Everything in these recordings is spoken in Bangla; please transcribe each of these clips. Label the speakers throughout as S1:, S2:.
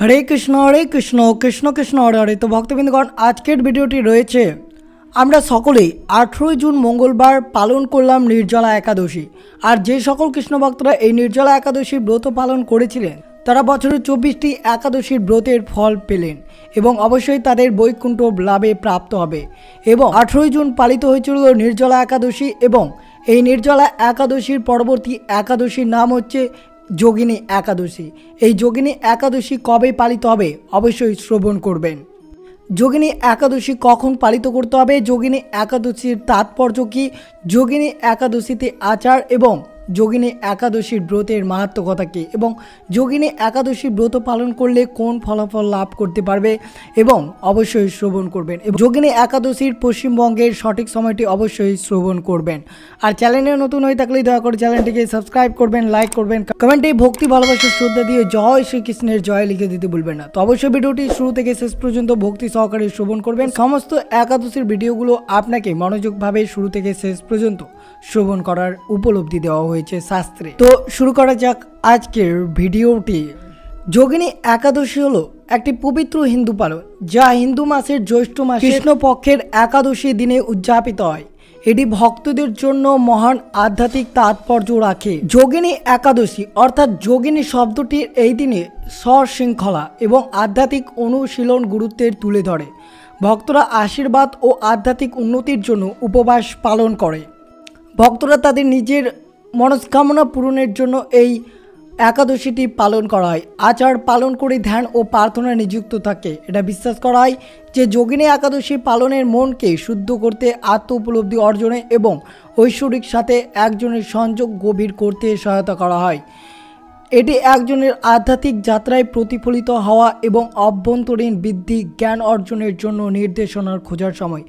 S1: हरे कृष्ण कृष्ण कृष्ण हरे हरे। तो भक्तबिंदगण आजकेर भिडियोटी रयेछे আমরা সকলেই 18 জুন মঙ্গলবার পালন করলাম নির্জলা একাদশী। আর যে সকল কৃষ্ণ ভক্তরা এই নির্জলা একাদশী ব্রত পালন করেছিলেন তারা বছরে 24টি একাদশীর ব্রতের ফল পেলেন এবং অবশ্যই তাদের বৈকুণ্ঠ লাভে প্রাপ্ত হবে। এবং 18 জুন পালিত হয়েছিল নির্জলা একাদশী এবং এই নির্জলা একাদশীর পরবর্তী একাদশীর নাম হচ্ছে যোগিনী একাদশী। এই যোগিনী একাদশী কবে পালিত হবে অবশ্যই শ্রবণ করবেন। যোগিনী একাদশী কখন পালিত করতে হবে, যোগিনী একাদশীর তাৎপর্য কী, যোগিনী একাদশীতে আচার এবং যোগিনী একাদশীর ব্রতের মাহাত্ম্য কথা কী এবং যোগিনী একাদশী ব্রত পালন করলে কোন ফলাফল লাভ করতে পারবে এবং অবশ্যই শ্রবণ করবেন। এবং যোগিনী একাদশীর পশ্চিমবঙ্গের সঠিক সময়টি অবশ্যই শ্রবণ করবেন। আর চ্যানেলে নতুন হয়ে থাকলে দয়া করে চ্যানেলটিকে সাবস্ক্রাইব করবেন, লাইক করবেন, কমেন্টে ভক্তি ভালোবাসা শ্রদ্ধা দিয়ে জয় শ্রীকৃষ্ণের জয় লিখে দিতে ভুলবেন না। তো অবশ্যই ভিডিওটি শুরু থেকে শেষ পর্যন্ত ভক্তি সহকারে শ্রবণ করবেন। সমস্ত একাদশীর ভিডিওগুলো আপনাকে মনোযোগভাবে শুরু থেকে শেষ পর্যন্ত শ্রবণ করার উপলব্ধি দেওয়া হয়েছে শাস্ত্রে। তো শুরু করা যাক আজকের ভিডিওটি। যোগিনী একাদশী হলো একটি পবিত্র হিন্দু পালন যা হিন্দু মাসের জ্যৈষ্ঠ মাসে কৃষ্ণপক্ষের একাদশী দিনে উদযাপিত হয়। এটি ভক্তদের জন্য মহান আধ্যাত্মিক তাৎপর্য রাখে। যোগিনী একাদশী অর্থাৎ যোগিনী শব্দটির এই দিনে সশৃঙ্খলা এবং আধ্যাত্মিক অনুশীলন গুরুত্বের তুলে ধরে। ভক্তরা আশীর্বাদ ও আধ্যাত্মিক উন্নতির জন্য উপবাস পালন করে। ভক্তরা তাদের নিজের মনস্কামনা পূরণের জন্য এই একাদশীটি পালন করা হয়। আচার পালন করে ধ্যান ও প্রার্থনায় নিযুক্ত থাকে। এটা বিশ্বাস করা হয় যে যোগিনী একাদশী পালনের মনকে শুদ্ধ করতে, আত্ম উপলব্ধি অর্জনে এবং ঐশ্বরিক সাথে একজনের সংযোগ গভীর করতে সহায়তা করা হয়। এটি একজনের আধ্যাত্মিক যাত্রায় প্রতিফলিত হওয়া এবং অভ্যন্তরীণ বৃদ্ধি জ্ঞান অর্জনের জন্য নির্দেশনার খোঁজার সময়।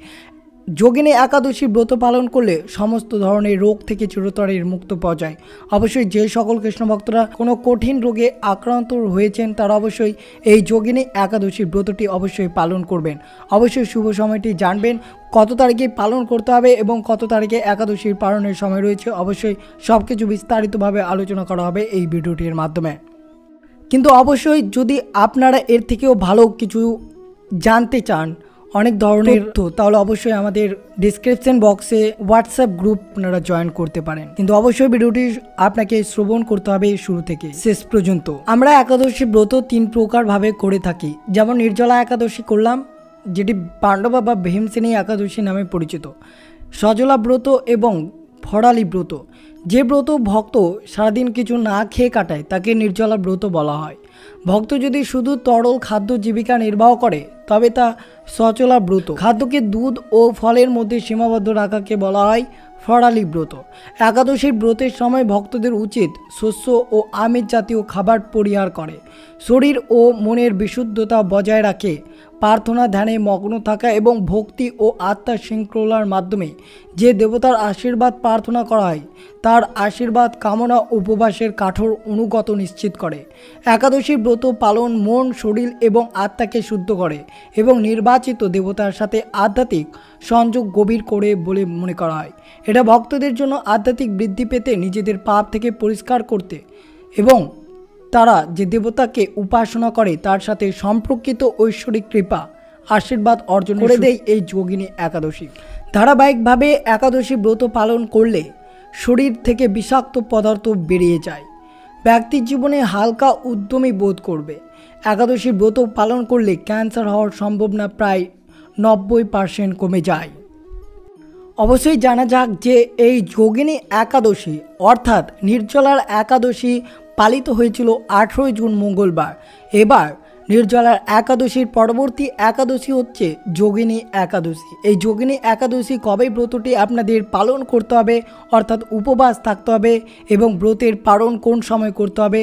S1: যোগিনী একাদশী ব্রত পালন করলে সমস্ত ধরনের রোগ থেকে চিরতরে মুক্ত পাওয়া যায়। অবশ্যই যে সকল কৃষ্ণ ভক্তরা কোনো কঠিন রোগে আক্রান্ত হয়েছেন তারা অবশ্যই এই যোগিনী একাদশী ব্রতটি অবশ্যই পালন করবেন। অবশ্যই শুভ সময়টি জানবেন, কত তারিখে পালন করতে হবে এবং কত তারিখে একাদশীর পালনের সময় রয়েছে। অবশ্যই সব কিছু বিস্তারিতভাবে আলোচনা করা হবে এই ভিডিওটির মাধ্যমে। কিন্তু অবশ্যই যদি আপনারা এর থেকেও ভালো কিছু জানতে চান, অনেক ধরনের তাহলে অবশ্যই আমাদের ডিসক্রিপশন বক্সে হোয়াটসঅ্যাপ গ্রুপ আপনারা জয়েন করতে পারেন। কিন্তু অবশ্যই ভিডিওটি আপনাকে শ্রবণ করতে হবে শুরু থেকে শেষ পর্যন্ত। আমরা একাদশী ব্রত 3 প্রকার ভাবে করে থাকি। যেমন নির্জলা একাদশী করলাম, যেটি পাণ্ডবা বা ভীমসেনী একাদশী নামে পরিচিত, সজলা ব্রত এবং ফড়ালি ব্রত। যে ব্রত ভক্ত সারাদিন কিছু না খেয়ে কাটায় তাকে নির্জলা ব্রত বলা হয়। ভক্ত যদি শুধু তরল খাদ্য জীবিকা নির্বাহ করে তবে তা সচলা ব্রত। খাদ্যকে দুধ ও ফলের মধ্যে সীমাবদ্ধ রাখাকে বলা হয় ফড়ালি ব্রত। একাদশীর ব্রতের সময় ভক্তদের উচিত শস্য ও আমিষ জাতীয় খাবার পরিহার করে শরীর ও মনের বিশুদ্ধতা বজায় রাখে। প্রার্থনা ধ্যানে মগ্ন থাকা এবং ভক্তি ও আত্মার শৃঙ্খলার মাধ্যমে যে দেবতার আশীর্বাদ প্রার্থনা করা হয় তার আশীর্বাদ কামনা উপবাসের কঠোর অনুগত নিশ্চিত করে। একাদশী ব্রত পালন মন, শরীর এবং আত্মাকে শুদ্ধ করে এবং নির্বাচিত দেবতার সাথে আধ্যাত্মিক সংযোগ গভীর করে বলে মনে করা হয়। এটা ভক্তদের জন্য আধ্যাত্মিক বৃদ্ধি পেতে, নিজেদের পাপ থেকে পরিষ্কার করতে এবং তারা যে দেবতাকে উপাসনা করে তার সাথে সম্পর্কিত ঐশ্বরিক কৃপা আশীর্বাদ অর্জন করে দেয় এই যোগিনী একাদশী। ধারাবাহিকভাবে একাদশী ব্রত পালন করলে শরীর থেকে বিষাক্ত পদার্থ বেরিয়ে যায়, ব্যক্তির জীবনে হালকা উদ্যমী বোধ করবে। একাদশী ব্রত পালন করলে ক্যান্সার হওয়ার সম্ভাবনা প্রায় 90% কমে যায়। অবশ্যই জানা যাক যে এই যোগিনী একাদশী অর্থাৎ নির্জলার একাদশী পালিত হয়েছিল 18 জুন মঙ্গলবার। এবার নির্জলার একাদশীর পরবর্তী একাদশী হচ্ছে যোগিনী একাদশী। এই যোগিনী একাদশী কবে ব্রতটি আপনাদের পালন করতে হবে অর্থাৎ উপবাস থাকতে হবে এবং ব্রতের পালন কোন সময় করতে হবে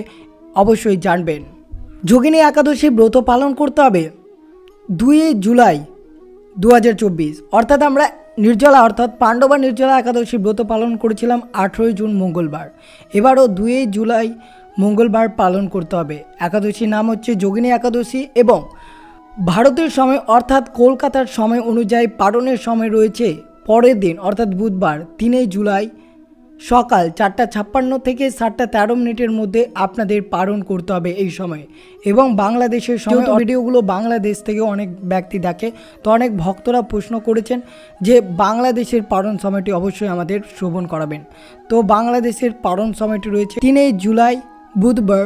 S1: অবশ্যই জানবেন। যোগিনী একাদশী ব্রত পালন করতে হবে 2 জুলাই 2024 অর্থাৎ আমরা নির্জলা অর্থাৎ পাণ্ডবা নির্জলা একাদশী ব্রত পালন করেছিলাম 18 জুন মঙ্গলবার। এবারও 2 জুলাই মঙ্গলবার পালন করতে হবে। একাদশীর নাম হচ্ছে যোগিনী একাদশী এবং ভারতের সময় অর্থাৎ কলকাতার সময় অনুযায়ী পালনের সময় রয়েছে পরের দিন অর্থাৎ বুধবার 3 জুলাই সকাল 4:56 থেকে 7:13 মধ্যে আপনাদের পালন করতে হবে এই সময়। এবং বাংলাদেশের সময় ভিডিওগুলো বাংলাদেশ থেকে অনেক ব্যক্তি দেখে, তো অনেক ভক্তরা প্রশ্ন করেছেন যে বাংলাদেশের পালন সময়টি অবশ্যই আমাদের শ্রবণ করাবেন। তো বাংলাদেশের পালন সময়টি রয়েছে 3 জুলাই বুধবার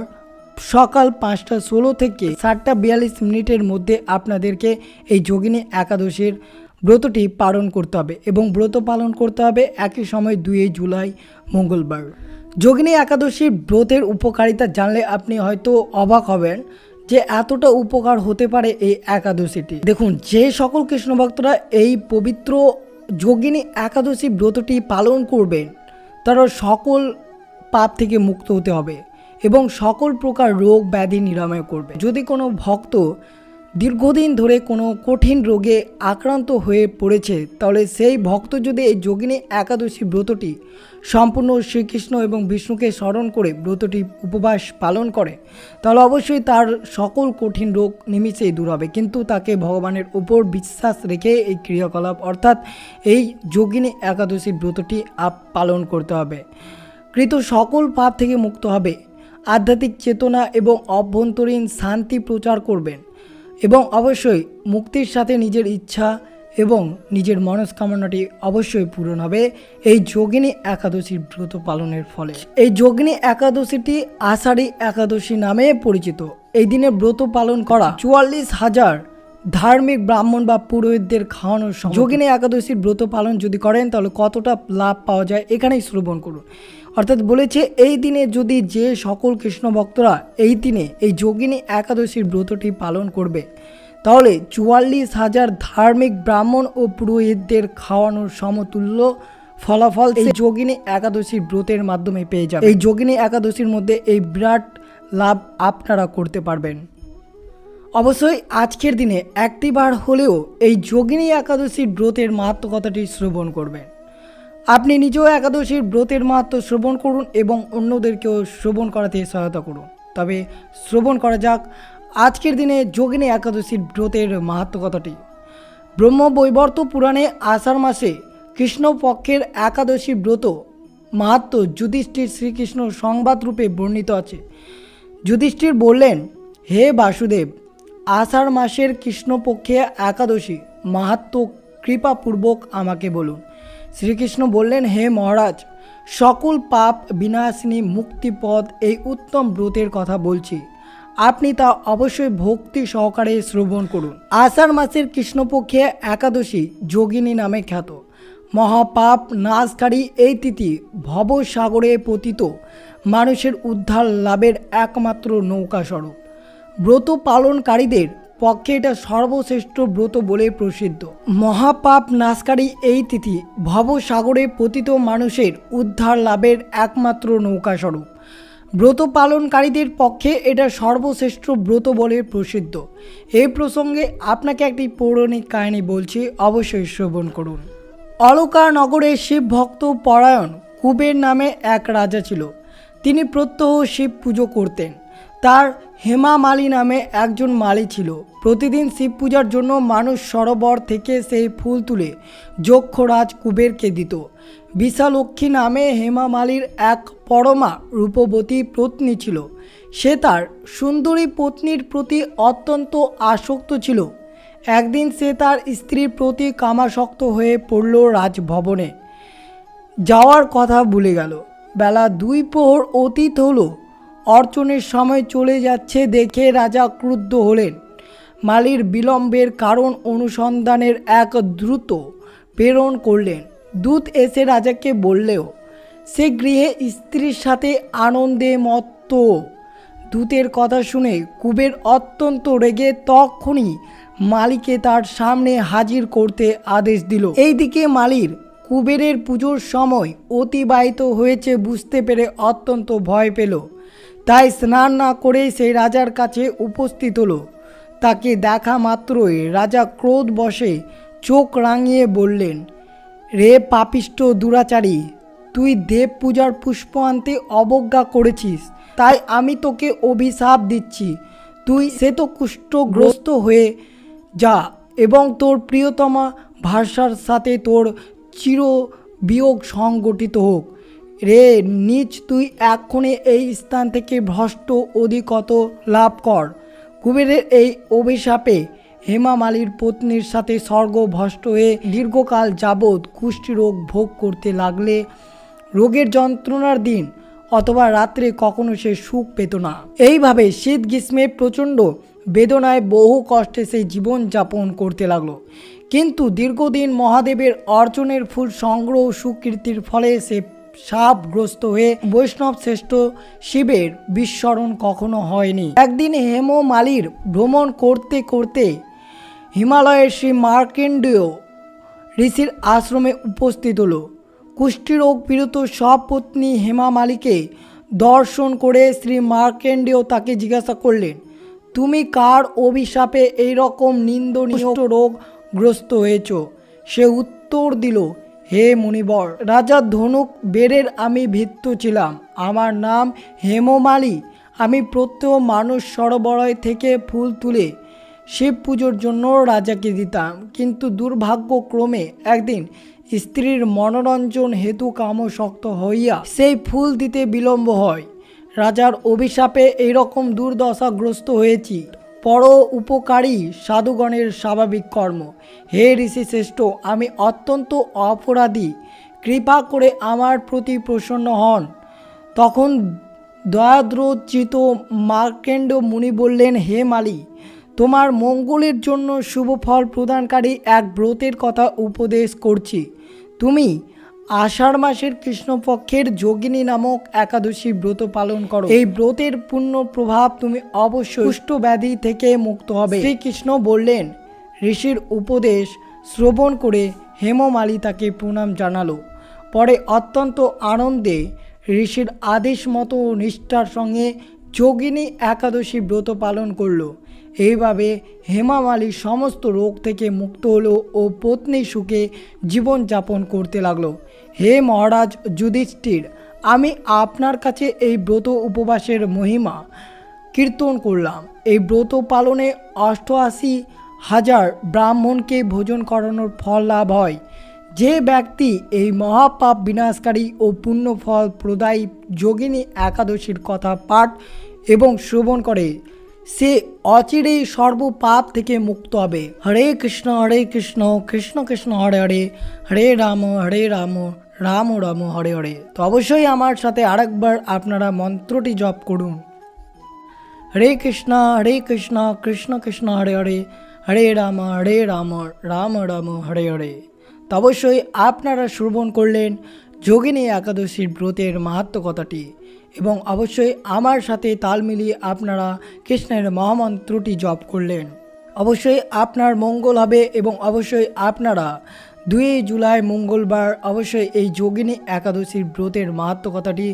S1: সকাল 5:16 থেকে 7:42 মধ্যে আপনাদেরকে এই যোগিনী একাদশীর ব্রতটি পালন করতে হবে এবং ব্রত পালন করতে হবে একই সময় 2 জুলাই মঙ্গলবার। যোগিনী একাদশীর ব্রতের উপকারিতা জানলে আপনি হয়তো অবাক হবেন যে এতটা উপকার হতে পারে এই একাদশীটি। দেখুন, যে সকল কৃষ্ণ ভক্তরা এই পবিত্র যোগিনী একাদশী ব্রতটি পালন করবেন তারা সকল পাপ থেকে মুক্ত হতে হবে এবং সকল প্রকার রোগ ব্যাধি নিরাময় করবে। যদি কোনো ভক্ত দীর্ঘদিন ধরে কোনো কঠিন রোগে আক্রান্ত হয়ে পড়েছে, তাহলে সেই ভক্ত যদি এই যোগিনী একাদশী ব্রতটি সম্পূর্ণ শ্রীকৃষ্ণ এবং বিষ্ণুকে স্মরণ করে ব্রতটি উপবাস পালন করে, তাহলে অবশ্যই তার সকল কঠিন রোগ নিমিষেই দূর হবে। কিন্তু তাকে ভগবানের উপর বিশ্বাস রেখে এই ক্রিয়াকলাপ অর্থাৎ এই যোগিনী একাদশী ব্রতটি পালন করতে হবে। কৃত সকল পাপ থেকে মুক্ত হবে, আধ্যাত্মিক চেতনা এবং অভ্যন্তরীণ শান্তি প্রচার করবেন এবং অবশ্যই মুক্তির সাথে নিজের ইচ্ছা এবং নিজের মনস্কামনাটি অবশ্যই পূরণ হবে এই যোগিনী একাদশীর ব্রত পালনের ফলে। এই যোগিনী একাদশীটি আষাঢ়ী একাদশী নামে পরিচিত। এই দিনে ব্রত পালন করা 44,000 ধার্মিক ব্রাহ্মণ বা পুরোহিতদের খাওয়ানোর সময়। যোগিনী একাদশীর ব্রত পালন যদি করেন তাহলে কতটা লাভ পাওয়া যায় এখানেই শ্রবণ করুন। অর্থাৎ বলেছে এই দিনে যদি যে সকল কৃষ্ণ ভক্তরা এই দিনে এই যোগিনী একাদশীর ব্রতটি পালন করবে তাহলে 44,000 ধার্মিক ব্রাহ্মণ ও পুরোহিতদের খাওয়ানোর সমতুল্য ফলাফল এই যোগিনী একাদশীর ব্রতের মাধ্যমে পেয়ে যাবে। এই যোগিনী একাদশীর মধ্যে এই বিরাট লাভ আপনারা করতে পারবেন। অবশ্যই আজকের দিনে একটিবার হলেও এই যোগিনী একাদশীর ব্রতের মাহাত্ম কথাটি শ্রবণ করবেন। আপনি নিজেও একাদশীর ব্রতের মাহাত্ম শ্রবণ করুন এবং অন্যদেরকেও শ্রবণ করাতে সহায়তা করুন। তবে শ্রবণ করা যাক আজকের দিনে যোগিনী একাদশীর ব্রতের মাহাত্ম কথাটি। ব্রহ্মবৈবর্ত পুরাণে আষাঢ় মাসে কৃষ্ণপক্ষের একাদশী ব্রত মাহাত্ম যুধিষ্ঠির শ্রীকৃষ্ণ সংবাদ রূপে বর্ণিত আছে। যুধিষ্ঠির বললেন, হে বাসুদেব, আষাঢ় মাসের কৃষ্ণপক্ষে একাদশী মাহাত্ম কৃপাপূর্বক আমাকে বলুন। শ্রীকৃষ্ণ বললেন, হে মহারাজ, সকল পাপ বিনাশিনী মুক্তিপদ এই উত্তম ব্রতের কথা বলছি, আপনি তা অবশ্যই ভক্তি সহকারে শ্রবণ করুন। আষাঢ় মাসের কৃষ্ণপক্ষে একাদশী যোগিনী নামে খ্যাত। মহাপাপ নাশকারী এই তিথি ভবসাগরে পতিত মানুষের উদ্ধার লাভের একমাত্র নৌকা স্বরূপ। ব্রত পালনকারীদের পক্ষে এটা সর্বশ্রেষ্ঠ ব্রত বলে প্রসিদ্ধ। মহাপাপ নাশকারী এই তিথি ভবসাগরে পতিত মানুষের উদ্ধার লাভের একমাত্র নৌকা স্বরূপ। ব্রত পালনকারীদের পক্ষে এটা সর্বশ্রেষ্ঠ ব্রত বলে প্রসিদ্ধ। এই প্রসঙ্গে আপনাকে একটি পৌরাণিক কাহিনী বলছি, অবশ্যই শ্রবণ করুন। অলকা নগরে শিব ভক্ত পরায়ণ কুবের নামে এক রাজা ছিল। তিনি প্রত্যহ শিব পুজো করতেন। তার হেমামালী নামে একজন মালী ছিল। প্রতিদিন শিব পূজার জন্য মানুষ সরোবর থেকে সেই ফুল তুলে যক্ষরাজ কুবেরকে দিত। বিশালক্ষী নামে হেমামালীর এক পরমা রূপবতী পত্নী ছিল। সে তার সুন্দরী পত্নীর প্রতি অত্যন্ত আসক্ত ছিল। একদিন সে তার স্ত্রীর প্রতি কামাসক্ত হয়ে পড়ল। রাজভবনে যাওয়ার কথা ভুলে গেল। বেলা 2 প্রহর অতীত হলো। অর্চনের সময় চলে যাচ্ছে দেখে রাজা ক্রুদ্ধ হলেন। মালীর বিলম্বের কারণ অনুসন্ধানের এক দ্রুত প্রেরণ করলেন। দূত এসে রাজাকে বললেও সে গৃহে স্ত্রীর সাথে আনন্দে মত্ত। দূতের কথা শুনে কুবের অত্যন্ত রেগে তখনই মালীকে তার সামনে হাজির করতে আদেশ দিল। এইদিকে মালীর কুবেরের পুজোর সময় অতিবাহিত হয়েছে বুঝতে পেরে অত্যন্ত ভয় পেল। তাই স্নান না করেই সেই রাজার কাছে উপস্থিত হলো। তাকে দেখা মাত্রই রাজা ক্রোধ বশে চোখ রাঙিয়ে বললেন, রে পাপিষ্ঠ দুরাচারী, তুই দেব পূজার পুষ্প আনতে অবজ্ঞা করেছিস, তাই আমি তোকে অভিশাপ দিচ্ছি। তুই শ্বেতকুষ্ঠগ্রস্ত হয়ে যা এবং তোর প্রিয়তমা ভাষার সাথে তোর চির বিয়োগ সংগঠিত হোক। রে নিজ তুই এক্ষণে এই স্থান থেকে ভ্রষ্ট অধিকত লাভ কর। কুবেরের এই অভিশাপে হেমা মালির পত্নীর সাথে স্বর্গভ্রষ্ট হয়ে দীর্ঘকাল যাবৎ কুষ্ঠরোগ ভোগ করতে লাগলে রোগের যন্ত্রণার দিন অথবা রাত্রে কখনো সে সুখ পেত না। এইভাবে শীত গ্রীষ্মে প্রচণ্ড বেদনায় বহু কষ্টে সে জীবন যাপন করতে লাগলো। কিন্তু দীর্ঘদিন মহাদেবের অর্চনের ফুল সংগ্রহ সুকীর্তির ফলে সে শাপগ্রস্ত হয়ে বৈষ্ণব শ্রেষ্ঠ শিবের বিস্মরণ কখনো হয়নি। একদিন হেমমালির ভ্রমণ করতে করতে হিমালয়ের শ্রী মার্কেন্ডেয় ঋষির আশ্রমে উপস্থিত হলো। কুষ্ঠরোগ পীড়িত সপত্নী হেমামালিকে দর্শন করে শ্রী মার্কেন্ডেয় তাকে জিজ্ঞাসা করলেন, তুমি কার অভিশাপে এইরকম নিন্দনীয় রোগগ্রস্ত হয়েছ? সে উত্তর দিল, হে মুনিবর, রাজা ধনুক বেড়ের আমি ভৃত্য ছিলাম। আমার নাম হেমমালি। আমি প্রত্যহ মানুষ সরোবর থেকে ফুল তুলে শিব পুজোর জন্য রাজাকে দিতাম, কিন্তু দুর্ভাগ্যক্রমে একদিন স্ত্রীর মনোরঞ্জন হেতু কামশক্ত হইয়া সেই ফুল দিতে বিলম্ব হয়। রাজার অভিশাপে এইরকম দুর্দশাগ্রস্ত হয়েছি। পর উপকারী সাধুগণের স্বাভাবিক কর্ম। হে ঋষি শ্রেষ্ঠ, আমি অত্যন্ত অপরাধী, কৃপা করে আমার প্রতি প্রসন্ন হন। তখন দয়াদ্রচিত মার্কেন্ড মুনি বললেন, হে মালি, তোমার মঙ্গলের জন্য শুভ ফল প্রদানকারী এক ব্রতের কথা উপদেশ করছি। তুমি আষাঢ় মাসের কৃষ্ণপক্ষের যোগিনী নামক একাদশী ব্রত পালন করো। এই ব্রতের পূর্ণ প্রভাব তুমি অবশ্যই কুষ্ঠ ব্যাধি থেকে মুক্ত হবে। শ্রীকৃষ্ণ বললেন। ঋষির উপদেশ শ্রবণ করে হেমমালি তাকে প্রণাম জানালো। পরে অত্যন্ত আনন্দে ঋষির আদেশ মতো নিষ্ঠার সঙ্গে যোগিনী একাদশী ব্রত পালন করলো। এইভাবে হেমামালি সমস্ত রোগ থেকে মুক্ত হলো ও পত্নী সুখে জীবনযাপন করতে লাগলো। হে মহারাজ যুধিষ্ঠির, আমি আপনার কাছে এই ব্রত উপবাসের মহিমা কীর্তন করলাম। এই ব্রত পালনে 88,000 ব্রাহ্মণকে ভোজন করানোর ফল লাভ হয়। যে ব্যক্তি এই মহাপাপ বিনাশকারী ও পুণ্য ফল প্রদায়ী যোগিনী একাদশীর কথা পাঠ এবং শ্রবণ করে সে অচিরেই সর্বপাপ থেকে মুক্ত হবে। হরে কৃষ্ণ কৃষ্ণ কৃষ্ণ হরে হরে, হরে রাম রাম রাম হরে হরে। তো অবশ্যই আমার সাথে আরেকবার আপনারা মন্ত্রটি জপ করুন। হরে কৃষ্ণ কৃষ্ণ কৃষ্ণ হরে হরে, হরে রাম রাম রাম হরে হরে। তো অবশ্যই আপনারা শ্রবণ করলেন যোগিনী একাদশীর ব্রতের মাহাত্ম্য কথাটি এবং অবশ্যই আমার সাথে তাল মিলিয়ে আপনারা কৃষ্ণের মহামন্ত্রটি জপ করলেন। অবশ্যই আপনার মঙ্গল হবে এবং অবশ্যই আপনারা 2 জুলাই মঙ্গলবার অবশ্যই এই যোগিনী একাদশীর ব্রতের মাহাত্ম্য কথাটি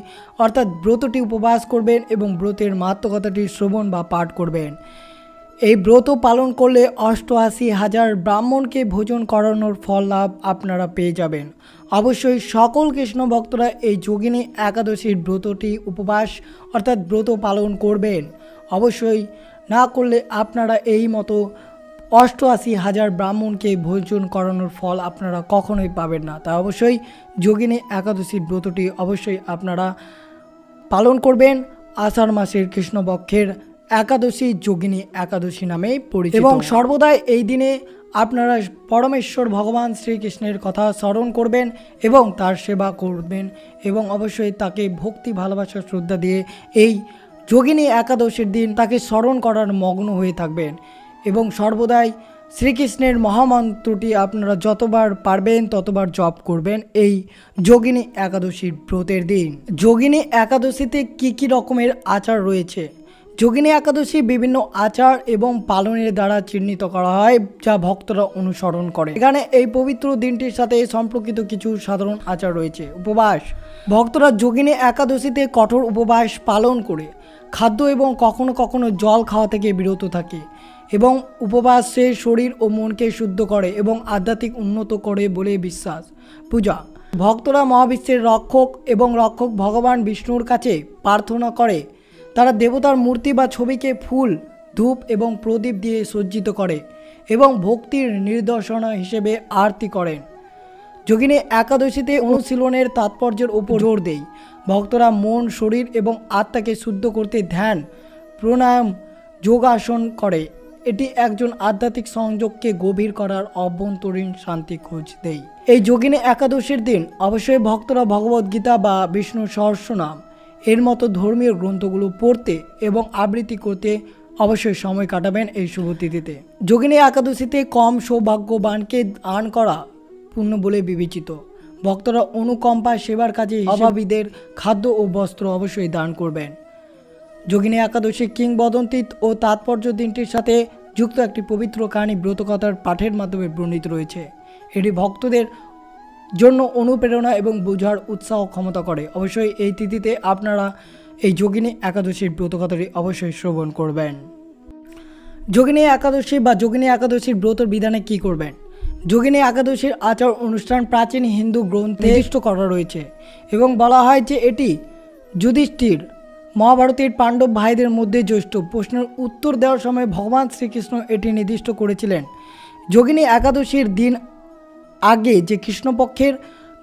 S1: অর্থাৎ ব্রতটি উপবাস করবেন এবং ব্রতের মাহাত্ম্য কথাটি শ্রবণ বা পাঠ করবেন। এই ব্রত পালন করলে 88,000 ব্রাহ্মণকে ভোজন করানোর ফল লাভ আপনারা পেয়ে যাবেন। অবশ্যই সকল কৃষ্ণ ভক্তরা এই যোগিনী একাদশীর ব্রতটি উপবাস অর্থাৎ ব্রত পালন করবেন। অবশ্যই না করলে আপনারা এই মতো 88,000 ব্রাহ্মণকে ভোজন করানোর ফল আপনারা কখনোই পাবেন না। তাই অবশ্যই যোগিনী একাদশীর ব্রতটি অবশ্যই আপনারা পালন করবেন। আষাঢ় মাসের কৃষ্ণপক্ষের একাদশী যোগিনী একাদশী নামেই পরিচিত এবং সর্বদাই এই দিনে আপনারা পরমেশ্বর ভগবান শ্রীকৃষ্ণের কথা স্মরণ করবেন এবং তার সেবা করবেন এবং অবশ্যই তাকে ভক্তি ভালোবাসা শ্রদ্ধা দিয়ে এই যোগিনী একাদশীর দিন তাকে স্মরণ করার মগ্ন হয়ে থাকবেন এবং সর্বদাই শ্রীকৃষ্ণের মহামন্ত্রটি আপনারা যতবার পারবেন ততবার জপ করবেন এই যোগিনী একাদশীর ব্রতের দিন। যোগিনী একাদশীতে কী রকমের আচার রয়েছে? যোগিনী একাদশী বিভিন্ন আচার এবং পালনের দ্বারা চিহ্নিত করা হয় যা ভক্তরা অনুসরণ করে। এখানে এই পবিত্র দিনটির সাথে সম্পর্কিত কিছু সাধারণ আচার রয়েছে। উপবাস, ভক্তরা যোগিনী একাদশীতে কঠোর উপবাস পালন করে খাদ্য এবং কখনো কখনো জল খাওয়া থেকে বিরত থাকে এবং উপবাস সে শরীর ও মনকে শুদ্ধ করে এবং আধ্যাত্মিক উন্নত করে বলে বিশ্বাস। পূজা, ভক্তরা মহাবিশ্বের রক্ষক এবং রক্ষক ভগবান বিষ্ণুর কাছে প্রার্থনা করে। তারা দেবতার মূর্তি বা ছবিকে ফুল, ধূপ এবং প্রদীপ দিয়ে সজ্জিত করে এবং ভক্তির নিদর্শন হিসেবে আরতি করেন। যোগিনী একাদশীতে অনুশীলনের তাৎপর্যের উপর জোর দেই। ভক্তরা মন, শরীর এবং আত্মাকে শুদ্ধ করতে ধ্যান, প্রাণায়াম, যোগাসন করে। এটি একজন আধ্যাত্মিক সংযোগকে গভীর করার অভ্যন্তরীণ শান্তি খোঁজ দেয়। এই যোগিনী একাদশীর দিন অবশ্যই ভক্তরা ভগবদ্গীতা বা বিষ্ণু সহস্রনাম এর মতো ধর্মীয় গ্রন্থগুলো পড়তে এবং আবৃত্তি করতে অবশ্যই সময় কাটাবেন এই শুভ তিথিতে। যোগিনী একাদশীতে কম সৌভাগ্যবানকে দান করা পুণ্য বলে বিবেচিত। ভক্তরা অনুকম্পা সেবার কাজে অভাবীদের খাদ্য ও বস্ত্র অবশ্যই দান করবেন। যোগিনী একাদশী কিংবদন্তি ও তাৎপর্য দিনটির সাথে যুক্ত একটি পবিত্র কাহিনী ব্রতকথার পাঠের মাধ্যমে বর্ণিত রয়েছে। এটি ভক্তদের জন্য অনুপ্রেরণা এবং বোঝার উৎসাহ ক্ষমতা করে। অবশ্যই এই তিথিতে আপনারা এই যোগিনী একাদশীর ব্রতকথাটি অবশ্যই শ্রবণ করবেন। যোগিনী একাদশী বা যোগিনী একাদশীর ব্রতর বিধানে কি করবেন? যোগিনী একাদশীর আচার অনুষ্ঠান প্রাচীন হিন্দু গ্রন্থে নির্দিষ্ট করা রয়েছে এবং বলা হয় যে এটি যুধিষ্ঠির মহাভারতের পাণ্ডব ভাইদের মধ্যে জ্যেষ্ঠ। প্রশ্নের উত্তর দেওয়ার সময় ভগবান শ্রীকৃষ্ণ এটি নির্দিষ্ট করেছিলেন। যোগিনী একাদশীর দিন আগে যে কৃষ্ণপক্ষের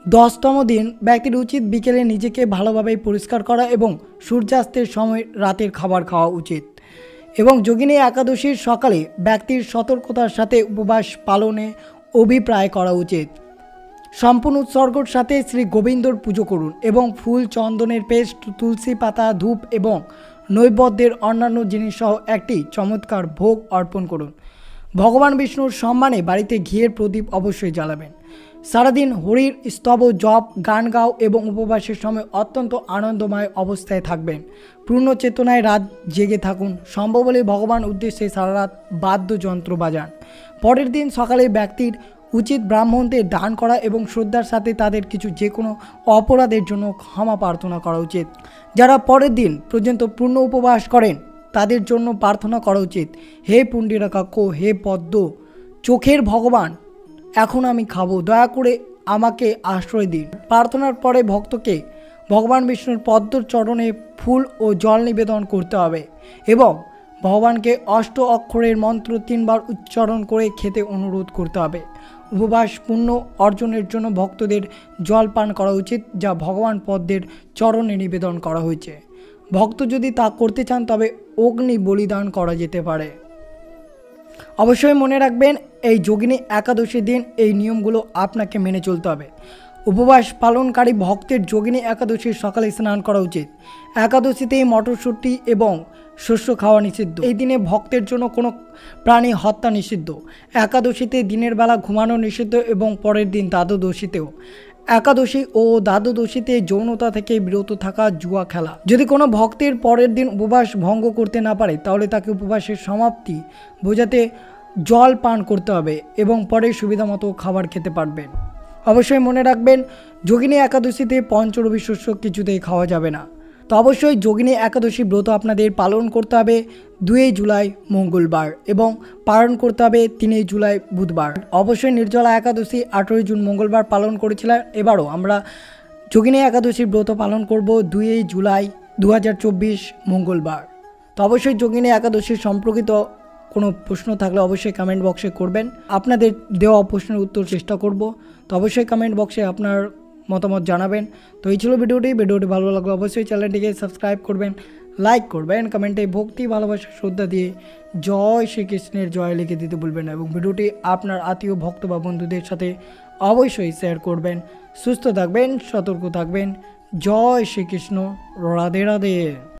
S1: 10তম দিন ব্যক্তির উচিত বিকেলে নিজেকে ভালোভাবে পরিষ্কার করা এবং সূর্যাস্তের সময় রাতের খাবার খাওয়া উচিত। এবং যোগিনী একাদশীর সকালে ব্যক্তির সতর্কতার সাথে উপবাস পালনে অভিপ্রায় করা উচিত। সম্পূর্ণ উৎসর্গর সাথে শ্রী গোবিন্দর পুজো করুন এবং ফুল, চন্দনের পেস্ট, তুলসী পাতা, ধূপ এবং নৈবেদ্যের অন্যান্য জিনিস সহ একটি চমৎকার ভোগ অর্পণ করুন। ভগবান বিষ্ণুর সম্মানে বাড়িতে ঘিয়ের প্রদীপ অবশ্যই জ্বালাবেন। সারাদিন হরির স্তব, জপ, গান গাও এবং উপবাসের সময় অত্যন্ত আনন্দময় অবস্থায় থাকবেন। পূর্ণ চেতনায় রাত জেগে থাকুন। সম্ভব হলে ভগবান উদ্দেশ্যে সারা রাত বাদ্যযন্ত্র বাজান। পরের দিন সকালে ব্যক্তির উচিত ব্রাহ্মণদের দান করা এবং শ্রদ্ধার সাথে তাদের কিছু যে কোনো অপরাধের জন্য ক্ষমা প্রার্থনা করা উচিত। যারা পরের দিন পর্যন্ত পূর্ণ উপবাস করেন তাদের জন্য প্রার্থনা করা উচিত, হে পুণ্ডরীকাক্ষ, হে পদ্ম চোখের ভগবান, এখন আমি খাবো, দয়া করে আমাকে আশ্রয় দিন। প্রার্থনার পরে ভক্তকে ভগবান বিষ্ণুর পদ্মর চরণে ফুল ও জল নিবেদন করতে হবে এবং ভগবানকে অষ্ট অক্ষরের মন্ত্র 3 বার উচ্চারণ করে খেতে অনুরোধ করতে হবে। উপবাস পুণ্য অর্জনের জন্য ভক্তদের জল পান করা উচিত, যা ভগবান পদ্মের চরণে নিবেদন করা হয়েছে। ভক্ত যদি তা করতে চান তবে অগ্নি বলিদান করা যেতে পারে। অবশ্যই মনে রাখবেন, এই যোগিনী একাদশীর দিন এই নিয়মগুলো আপনাকে মেনে চলতে হবে। উপবাস পালনকারী ভক্তের যোগিনী একাদশীর সকালে স্নান করা উচিত। একাদশীতেই মটরশুঁটি এবং শস্য খাওয়া নিষিদ্ধ। এই দিনে ভক্তের জন্য কোনো প্রাণী হত্যা নিষিদ্ধ। একাদশীতে দিনের বেলা ঘুমানো নিষিদ্ধ এবং পরের দিন দ্বাদশীতেও। একাদশী ও দ্বাদশীতে যৌনতা থেকে বিরত থাকা, জুয়া খেলা। যদি কোনো ভক্তের পরের দিন উপবাস ভঙ্গ করতে না পারে তাহলে তাকে উপবাসের সমাপ্তি বোঝাতে জল পান করতে হবে এবং পরে সুবিধা মতো খাবার খেতে পারবেন। অবশ্যই মনে রাখবেন, যোগিনী একাদশীতে পঞ্চরবি শস্য কিছুতেই খাওয়া যাবে না। তো অবশ্যই যোগিনী একাদশী ব্রত আপনাদের পালন করতে হবে 2 জুলাই মঙ্গলবার এবং পালন করতে হবে 3 জুলাই বুধবার। অবশ্যই নির্জলা একাদশী 18 জুন মঙ্গলবার পালন করেছিলাম। এবারও আমরা যোগিনী একাদশীর ব্রত পালন করব 2 জুলাই 2024 মঙ্গলবার। তো অবশ্যই যোগিনী একাদশীর সম্পর্কিত কোনো প্রশ্ন থাকলে অবশ্যই কমেন্ট বক্সে করবেন। আপনাদের দেওয়া প্রশ্নের উত্তর চেষ্টা করব। তো অবশ্যই কমেন্ট বক্সে আপনার মতামত জানাবেন। তো এই ছিল ভিডিওটি ভালো লাগলো অবশ্যই চ্যানেলটিকে সাবস্ক্রাইব করবেন, লাইক করবেন, কমেন্টে ভক্তি, ভালোবাসা, শ্রদ্ধা দিয়ে জয় শ্রীকৃষ্ণের জয় লিখে দিতে ভুলবেন না এবং ভিডিওটি আপনার আত্মীয়, ভক্ত বা বন্ধুদের সাথে অবশ্যই শেয়ার করবেন। সুস্থ থাকবেন, সতর্ক থাকবেন। জয় শ্রীকৃষ্ণ, রাধে রাধে।